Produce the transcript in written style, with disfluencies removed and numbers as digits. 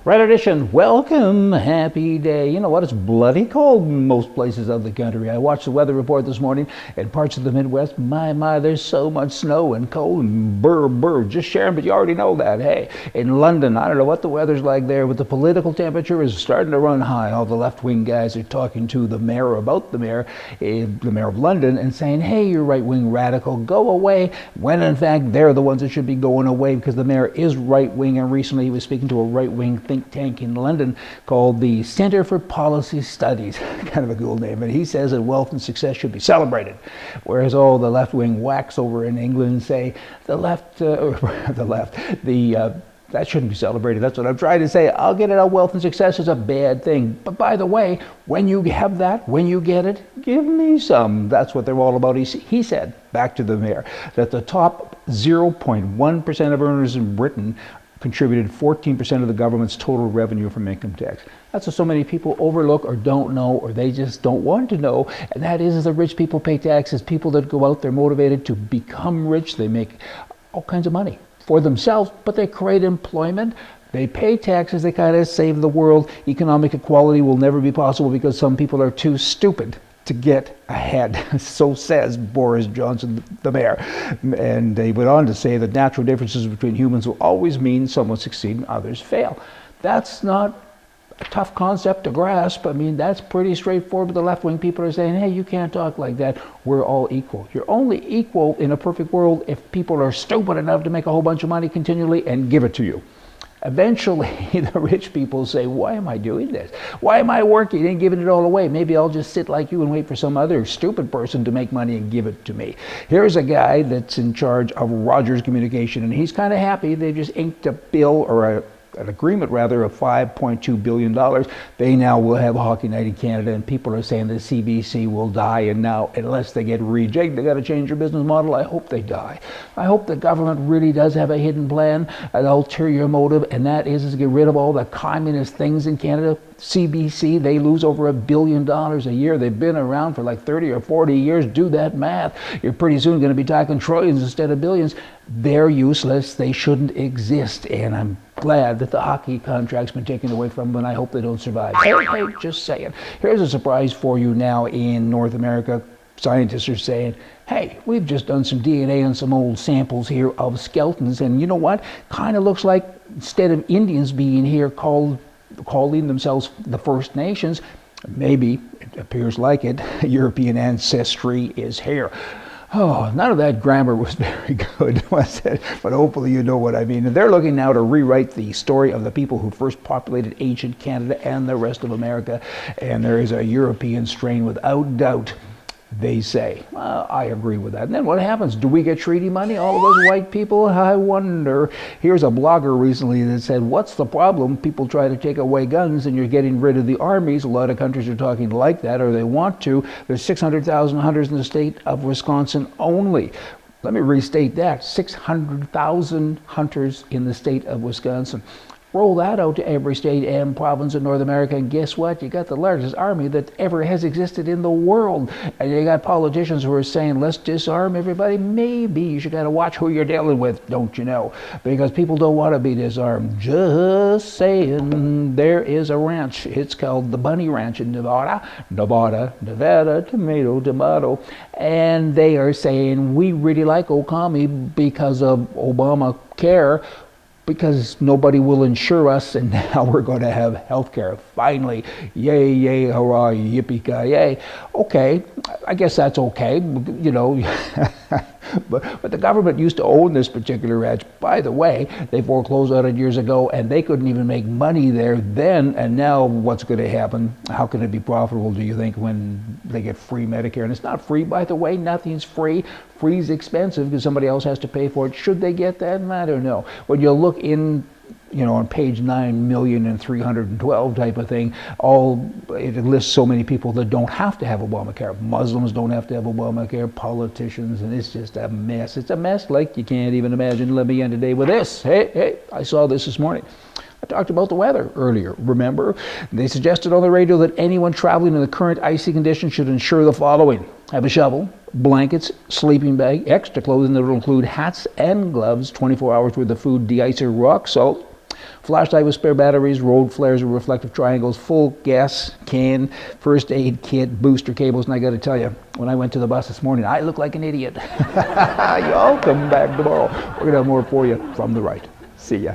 Right edition, welcome, happy day. You know what, it's bloody cold in most places of the country. I watched the weather report this morning in parts of the Midwest. My, there's so much snow and cold and burr, just sharing, but you already know that. Hey, in London, I don't know what the weather's like there, but the political temperature is starting to run high. All the left-wing guys are talking to the mayor about the mayor of London, and saying, hey, you're right-wing radical, go away, when in fact they're the ones that should be going away because the mayor is right-wing, and recently he was speaking to a right-wing think tank in London called the Centre for Policy Studies, kind of a cool name, and he says that wealth and success should be celebrated, whereas all the left-wing whacks over in England say that shouldn't be celebrated. That's what I'm trying to say. I'll get it out. Wealth and success is a bad thing. But by the way, when you have that, when you get it, give me some. That's what they're all about. He said, back to the mayor, that the top 0.1% of earners in Britain contributed 14% of the government's total revenue from income tax. That's what so many people overlook or don't know, or they just don't want to know. And that is the rich people pay taxes. People that go out, they're motivated to become rich. They make all kinds of money for themselves, but they create employment. They pay taxes. They kind of save the world. Economic equality will never be possible because some people are too stupid to get ahead. So says Boris Johnson, the mayor. And they went on to say that natural differences between humans will always mean some will succeed and others fail. That's not a tough concept to grasp. I mean, that's pretty straightforward. But the left-wing people are saying, hey, you can't talk like that. We're all equal. You're only equal in a perfect world if people are stupid enough to make a whole bunch of money continually and give it to you. Eventually, the rich people say, why am I doing this? Why am I working and giving it all away? Maybe I'll just sit like you and wait for some other stupid person to make money and give it to me. Here's a guy that's in charge of Rogers Communication, and he's kind of happy. They just inked a bill, or an agreement rather, of $5.2 billion. They now will have a hockey night in Canada, and people are saying the CBC will die, and now unless they get rejigged, they got to change their business model. I hope they die. I hope the government really does have a hidden plan, an ulterior motive, and that is to get rid of all the communist things in Canada. CBC, they lose over $1 billion a year. They've been around for like 30 or 40 years. Do that math. You're pretty soon going to be talking trillions instead of billions. They're useless. They shouldn't exist. And I'm glad that the hockey contract's been taken away from them, and I hope they don't survive. Hey, just saying. Here's a surprise for you now in North America. Scientists are saying, hey, we've just done some DNA on some old samples here of skeletons, and you know what? Kind of looks like, instead of Indians being here calling themselves the First Nations, maybe, it appears like it, European ancestry is here. Oh, none of that grammar was very good, was it? But hopefully you know what I mean. And they're looking now to rewrite the story of the people who first populated ancient Canada and the rest of America. And there is a European strain without doubt, they say. I agree with that. And then what happens? Do we get treaty money, all of us white people? I wonder. Here's a blogger recently that said, what's the problem? People try to take away guns and you're getting rid of the armies. A lot of countries are talking like that, or they want to. There's 600,000 hunters in the state of Wisconsin only. Let me restate that. 600,000 hunters in the state of Wisconsin. Roll that out to every state and province in North America, and guess what? You got the largest army that ever has existed in the world. And you got politicians who are saying, let's disarm everybody. Maybe you should gotta watch who you're dealing with, don't you know? Because people don't want to be disarmed. Just saying. There is a ranch. It's called the Bunny Ranch in Nevada, tomato. And they are saying, we really like Okami because of Obamacare, because nobody will insure us, and now we're going to have health care. Finally, yay, hurrah, yippee-ki-yay. Okay, I guess that's okay, you know. But the government used to own this particular ranch. By the way, they foreclosed on it years ago, and they couldn't even make money there then, and now what's going to happen? How can it be profitable, do you think, when they get free Medicare? And it's not free, by the way. Nothing's free. Free's expensive because somebody else has to pay for it. Should they get that? I don't know. When you look in, you know, on page 9,312,000 type of thing, it lists so many people that don't have to have Obamacare. Muslims don't have to have Obamacare, politicians, and it's just a mess. It's a mess like you can't even imagine. Let me end today with this. Hey, I saw this morning. I talked about the weather earlier, remember? They suggested on the radio that anyone traveling in the current icy conditions should ensure the following: have a shovel, blankets, sleeping bag, extra clothing that will include hats and gloves, 24 hours worth of food, de-icer, rock salt, Flashlight with spare batteries, road flares with reflective triangles, full gas can, first aid kit, booster cables, and I got to tell you, when I went to the bus this morning, I look like an idiot. Y'all come back tomorrow. We're going to have more for you from the right. See ya.